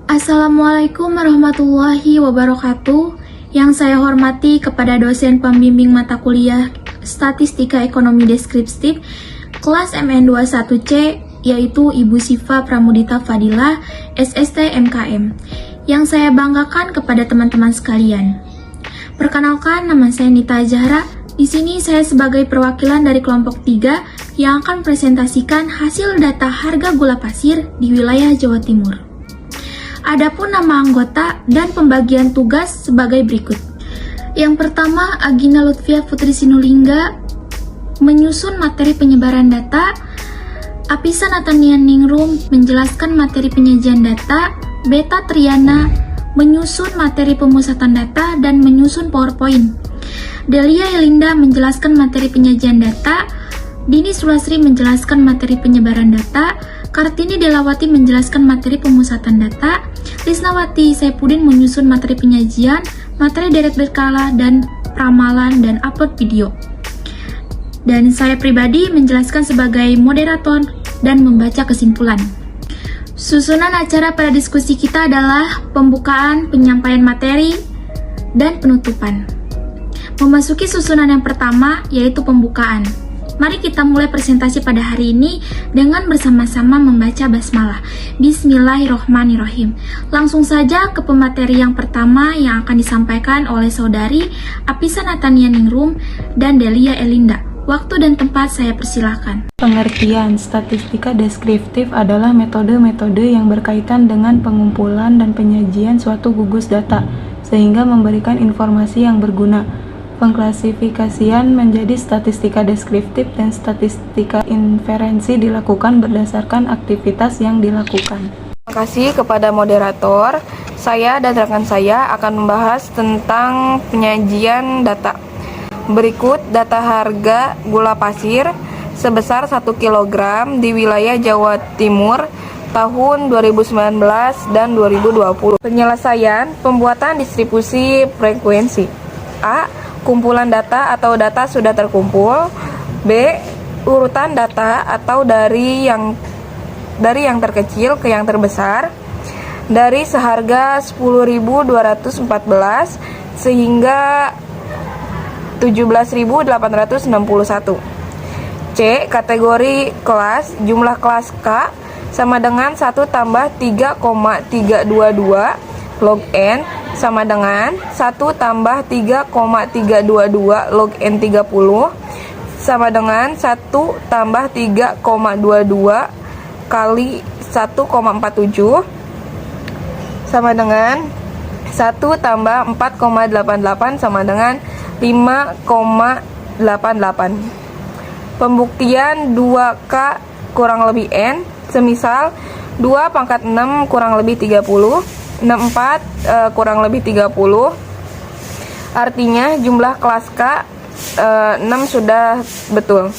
Assalamualaikum warahmatullahi wabarakatuh. Yang saya hormati kepada dosen pembimbing mata kuliah Statistika Ekonomi Deskriptif kelas MN21C, yaitu Ibu Siva Pramudita Fadilah, SST MKM, yang saya banggakan kepada teman-teman sekalian. Perkenalkan, nama saya Nita Zahra. Di sini saya sebagai perwakilan dari kelompok 3 yang akan presentasikan hasil data harga gula pasir di wilayah Jawa Timur. Adapun nama anggota dan pembagian tugas sebagai berikut. Yang pertama, Agina Lutfia Putri Sinulingga menyusun materi penyebaran data, Apisa Natanian Ningrum menjelaskan materi penyajian data, Beta Triana menyusun materi pemusatan data dan menyusun PowerPoint, Delia Elinda menjelaskan materi penyajian data, Dini Sulasri menjelaskan materi penyebaran data, Kartini Delawati menjelaskan materi pemusatan data, Lisnawati Saipudin menyusun materi penyajian, materi deret berkala, dan ramalan dan upload video. Dan saya pribadi menjelaskan sebagai moderator dan membaca kesimpulan. Susunan acara pada diskusi kita adalah pembukaan, penyampaian materi, dan penutupan. Memasuki susunan yang pertama, yaitu pembukaan. Mari kita mulai presentasi pada hari ini dengan bersama-sama membaca basmalah. Bismillahirrohmanirrohim. Langsung saja ke pemateri yang pertama yang akan disampaikan oleh saudari Apisa Natanian Ningrum dan Delia Elinda. Waktu dan tempat saya persilahkan. Pengertian statistika deskriptif adalah metode-metode yang berkaitan dengan pengumpulan dan penyajian suatu gugus data, sehingga memberikan informasi yang berguna. Pengklasifikasian menjadi statistika deskriptif dan statistika inferensi dilakukan berdasarkan aktivitas yang dilakukan. Terima kasih kepada moderator. Saya dan rekan saya akan membahas tentang penyajian data. Berikut data harga gula pasir sebesar 1 kg di wilayah Jawa Timur tahun 2019 dan 2020. Penyelesaian pembuatan distribusi frekuensi. A. Kumpulan data atau data sudah terkumpul. B. Urutan data atau dari yang terkecil ke yang terbesar, dari seharga 10.214 sehingga 17.861. C. Kategori kelas. Jumlah kelas K sama dengan 1 tambah 3,322 log N sama dengan 1 tambah 3,322 log N 30 sama dengan 1 tambah 3,22 kali 1,47 sama dengan 1 tambah 4,88 sama dengan 5,88. Pembuktian 2K kurang lebih N, semisal 2 pangkat 6 kurang lebih 30, 64 kurang lebih 30. Artinya jumlah kelas K 6 sudah betul.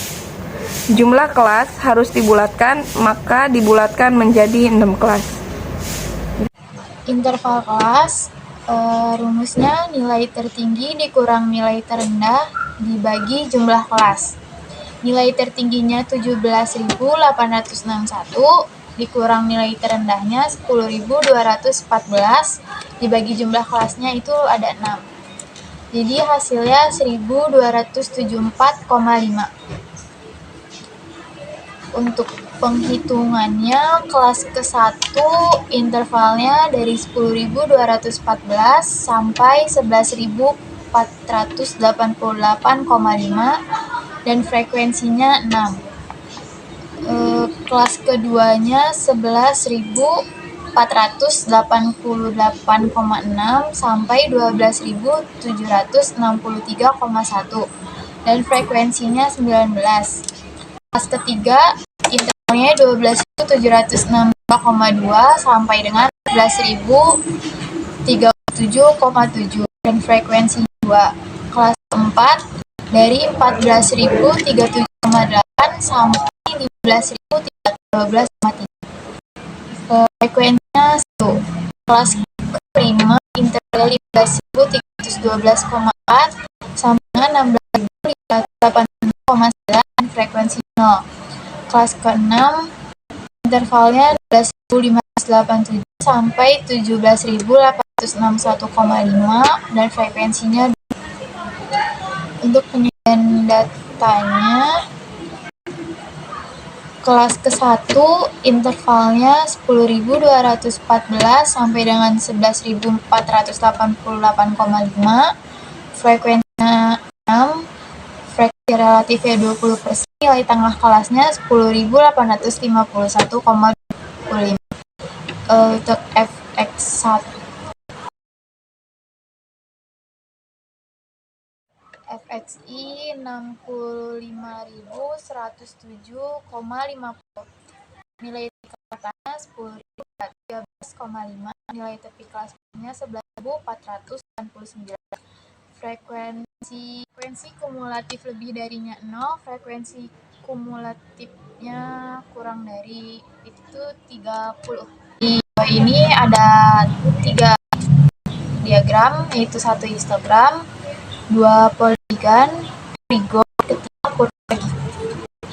Jumlah kelas harus dibulatkan, maka dibulatkan menjadi 6 kelas. Interval kelas, rumusnya nilai tertinggi dikurang nilai terendah dibagi jumlah kelas. Nilai tertingginya 17.861 dikurang nilai terendahnya 10.214 dibagi jumlah kelasnya itu ada 6. Jadi hasilnya 1.274,5. Untuk penghitungannya, kelas ke-1 intervalnya dari 10.214 sampai 11.488,5 dan frekuensinya 6. Kelas keduanya 11.488,6 sampai 12.763,1 dan frekuensinya 19. Kelas ketiga intervalnya 12.762,2 sampai dengan 11.037,7 dan frekuensi 2. Kelas keempat dari 14.037,8 sampai 15.312,3. Frekuensinya 1. Kelas kelima interval 15.312,4 sampai dengan 16.586,9 frekuensi 0. Kelas ke-6 intervalnya 12.500 17.887 sampai 17.861,5 dan frekuensinya. Untuk penyajian datanya, kelas ke-1 intervalnya 10.214 sampai dengan 11.488,5, frekuensinya 6, frekuensi relatifnya 20%, nilai tengah kelasnya 10.851,25. Untuk FX1 FXI 65.107,50, nilai katanya 10.013,5, nilai tepi kelasnya 11.499. Frekuensi kumulatif lebih darinya 0, frekuensi kumulatifnya kurang dari itu 30. Di bawah ini ada 3 diagram, yaitu 1 histogram, 2 poligon, ketiga kurva lagi.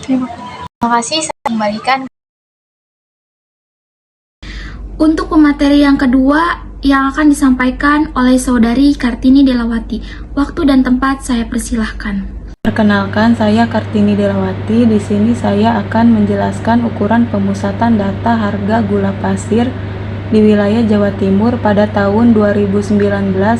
Terima kasih, saya kembalikan. Untuk pemateri yang kedua yang akan disampaikan oleh Saudari Kartini Delawati. Waktu dan tempat saya persilahkan. Perkenalkan, saya Kartini Delawati. Di sini saya akan menjelaskan ukuran pemusatan data harga gula pasir di wilayah Jawa Timur pada tahun 2019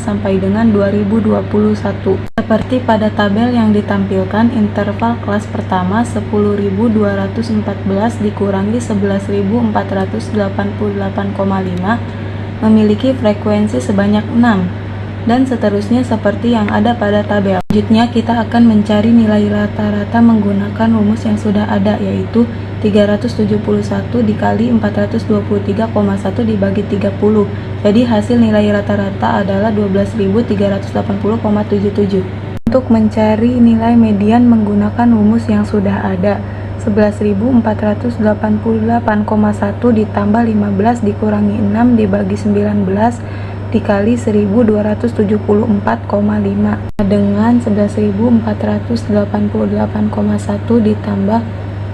sampai dengan 2021. Seperti pada tabel yang ditampilkan, interval kelas pertama 10.214 dikurangi 11.488,5 memiliki frekuensi sebanyak 6, dan seterusnya seperti yang ada pada tabel. Selanjutnya kita akan mencari nilai rata-rata menggunakan rumus yang sudah ada, yaitu 371 dikali 423,1 dibagi 30. Jadi hasil nilai rata-rata adalah 12.380,77. Untuk mencari nilai median menggunakan rumus yang sudah ada, 11.488,1 ditambah 15 dikurangi 6 dibagi 19 dikali 1.274,5 dengan 11.488,1 ditambah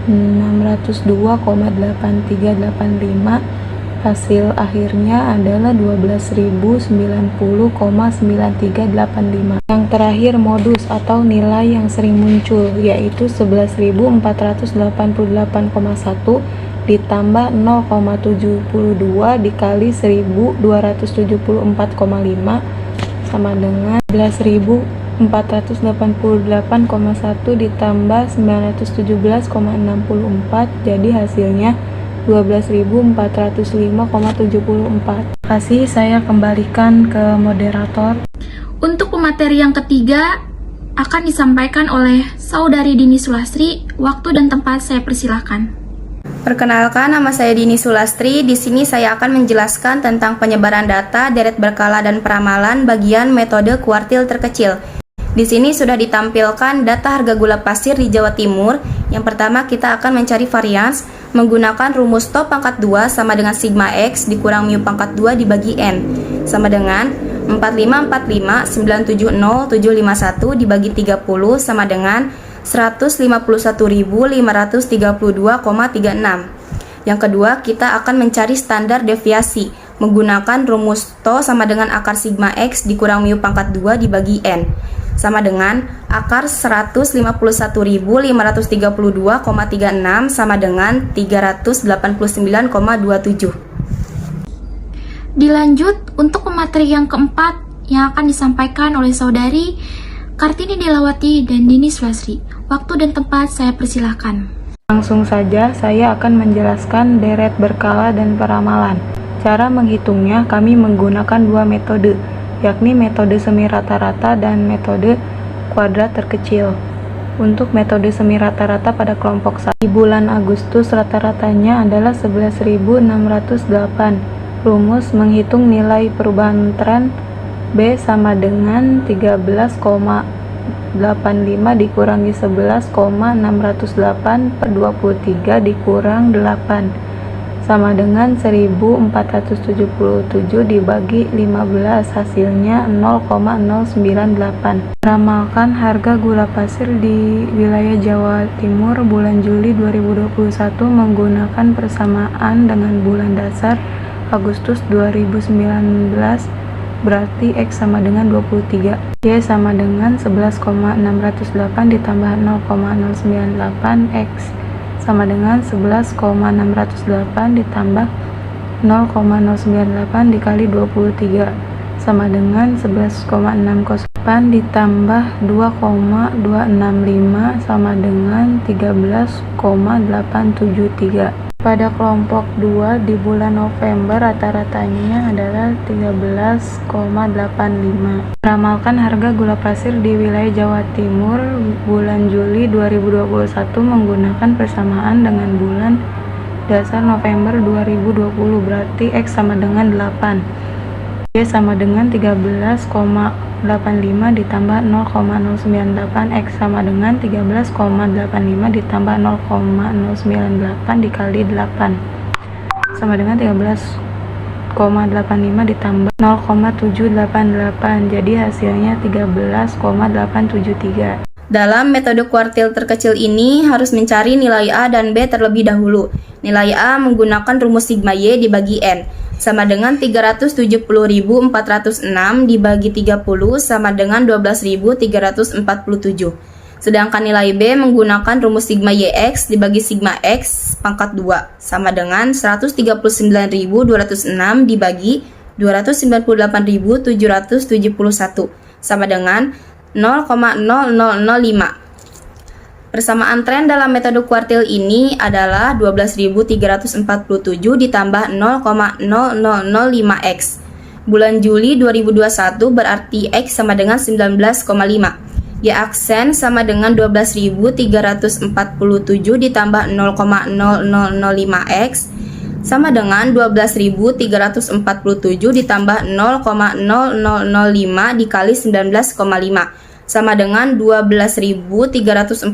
602,8385, hasil akhirnya adalah 12.090,9385. Yang terakhir modus atau nilai yang sering muncul, yaitu 11.488,1 ditambah 0,72 dikali 1.274,5 sama dengan 11.488,1 ditambah 917,64, jadi hasilnya 12.405,74. Kasih saya kembalikan ke moderator. Untuk pemateri yang ketiga akan disampaikan oleh Saudari Dini Sulastri. Waktu dan tempat saya persilahkan. Perkenalkan, nama saya Dini Sulastri. Di sini saya akan menjelaskan tentang penyebaran data, deret berkala dan peramalan bagian metode kuartil terkecil. Di sini sudah ditampilkan data harga gula pasir di Jawa Timur. Yang pertama kita akan mencari varians menggunakan rumus tau pangkat 2 sama dengan sigma X dikurang mu pangkat 2 dibagi N sama dengan 4545970,751 dibagi 30 sama dengan 151.532,36. Yang kedua, kita akan mencari standar deviasi menggunakan rumus tau sama dengan akar sigma X dikurang mu pangkat 2 dibagi N sama dengan akar 151.532,36 sama dengan 389,27. Dilanjut untuk pemateri yang keempat yang akan disampaikan oleh Saudari Kartini Delawati dan Dini Sulastri. Waktu dan tempat saya persilahkan. Langsung saja saya akan menjelaskan deret berkala dan peramalan. Cara menghitungnya kami menggunakan dua metode, yakni metode semi rata-rata dan metode kuadrat terkecil. Untuk metode semi rata-rata pada kelompok 1, di bulan Agustus rata-ratanya adalah 11.608. Rumus menghitung nilai perubahan tren B sama dengan 13,85 dikurangi 11,608 per 23 dikurang 8 sama dengan 1477 dibagi 15, hasilnya 0,098. Meramalkan harga gula pasir di wilayah Jawa Timur bulan Juli 2021 menggunakan persamaan dengan bulan dasar Agustus 2019 berarti X sama dengan 23. Y sama dengan 11,608 ditambah 0,098. X sama dengan 11,608 ditambah 0,098 dikali 23 sama dengan 11,608 ditambah 2,265 sama dengan 13,873. Pada kelompok 2 di bulan November rata-ratanya adalah 13,85. Meramalkan harga gula pasir di wilayah Jawa Timur bulan Juli 2021 menggunakan persamaan dengan bulan dasar November 2020 berarti X sama dengan 8. Y sama dengan 13,85 ditambah 0,098. X sama dengan 13,85 ditambah 0,098 dikali 8 sama dengan 13,85 ditambah 0,788. Jadi hasilnya 13,873. Dalam metode kuartil terkecil ini harus mencari nilai A dan B terlebih dahulu. Nilai A menggunakan rumus sigma Y dibagi N sama dengan 370.406 dibagi 30 sama dengan 12.347. Sedangkan nilai B menggunakan rumus sigma YX dibagi sigma X pangkat 2 sama dengan 139.206 dibagi 298.771 sama dengan 0,0005. Persamaan tren dalam metode kuartil ini adalah 12.347 ditambah 0,0005x. Bulan Juli 2021 berarti X sama dengan 19,5. Y aksen sama dengan 12.347 ditambah 0,0005x sama dengan 12.347 ditambah 0,0005 dikali 19,5 sama dengan 12.347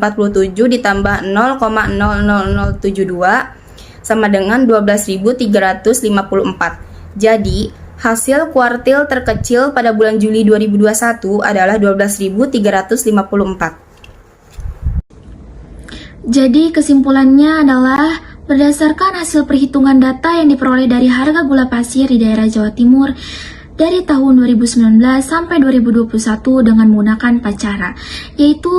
ditambah 0,00072 sama dengan 12.354. Jadi, hasil kuartil terkecil pada bulan Juli 2021 adalah 12.354. Jadi kesimpulannya adalah berdasarkan hasil perhitungan data yang diperoleh dari harga gula pasir di daerah Jawa Timur dari tahun 2019 sampai 2021 dengan menggunakan 4 cara, yaitu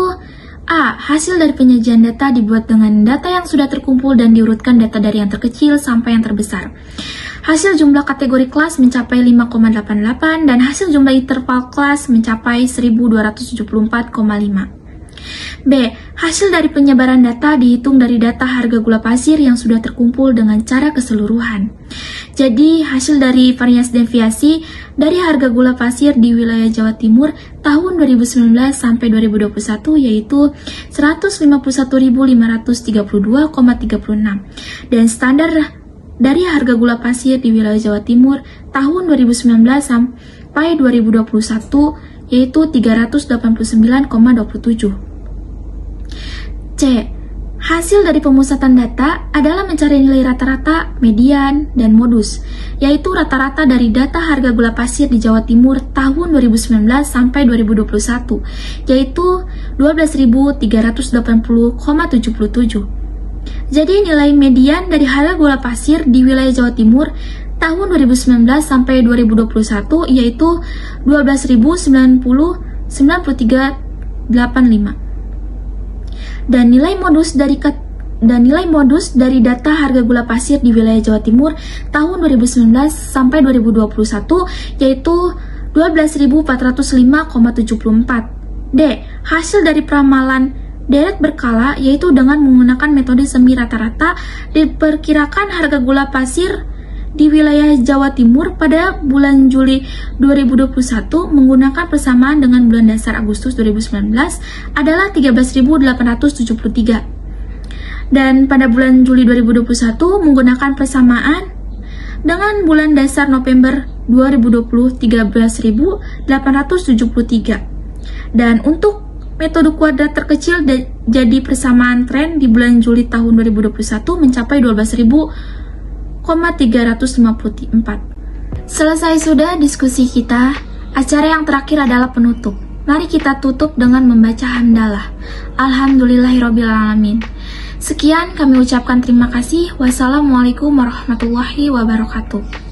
A. Hasil dari penyajian data dibuat dengan data yang sudah terkumpul dan diurutkan data dari yang terkecil sampai yang terbesar. Hasil jumlah kategori kelas mencapai 5,88 dan hasil jumlah interval kelas mencapai 1274,5. B. Hasil dari penyebaran data dihitung dari data harga gula pasir yang sudah terkumpul dengan cara keseluruhan. Jadi, hasil dari variasi-deviasi dari harga gula pasir di wilayah Jawa Timur tahun 2019 sampai 2021 yaitu 151.532,36 dan standar dari harga gula pasir di wilayah Jawa Timur tahun 2019 sampai 2021 yaitu 389,27. C. Hasil dari pemusatan data adalah mencari nilai rata-rata, median, dan modus, yaitu rata-rata dari data harga gula pasir di Jawa Timur tahun 2019 sampai 2021, yaitu 12.380,77. Jadi nilai median dari harga gula pasir di wilayah Jawa Timur tahun 2019 sampai 2021 yaitu 12.090,9385. Dan nilai modus dari data harga gula pasir di wilayah Jawa Timur tahun 2019 sampai 2021 yaitu 12.405,74. D. Hasil dari peramalan deret berkala yaitu dengan menggunakan metode semi rata-rata diperkirakan harga gula pasir di wilayah Jawa Timur pada bulan Juli 2021 menggunakan persamaan dengan bulan dasar Agustus 2019 adalah 13.873. Dan pada bulan Juli 2021 menggunakan persamaan dengan bulan dasar November 2020 13.873. Dan untuk metode kuadrat terkecil jadi persamaan tren di bulan Juli tahun 2021 mencapai 12.354. Selesai sudah diskusi kita. Acara yang terakhir adalah penutup. Mari kita tutup dengan membaca hamdalah. Alhamdulillahirobbilalamin. Sekian kami ucapkan terima kasih. Wassalamualaikum warahmatullahi wabarakatuh.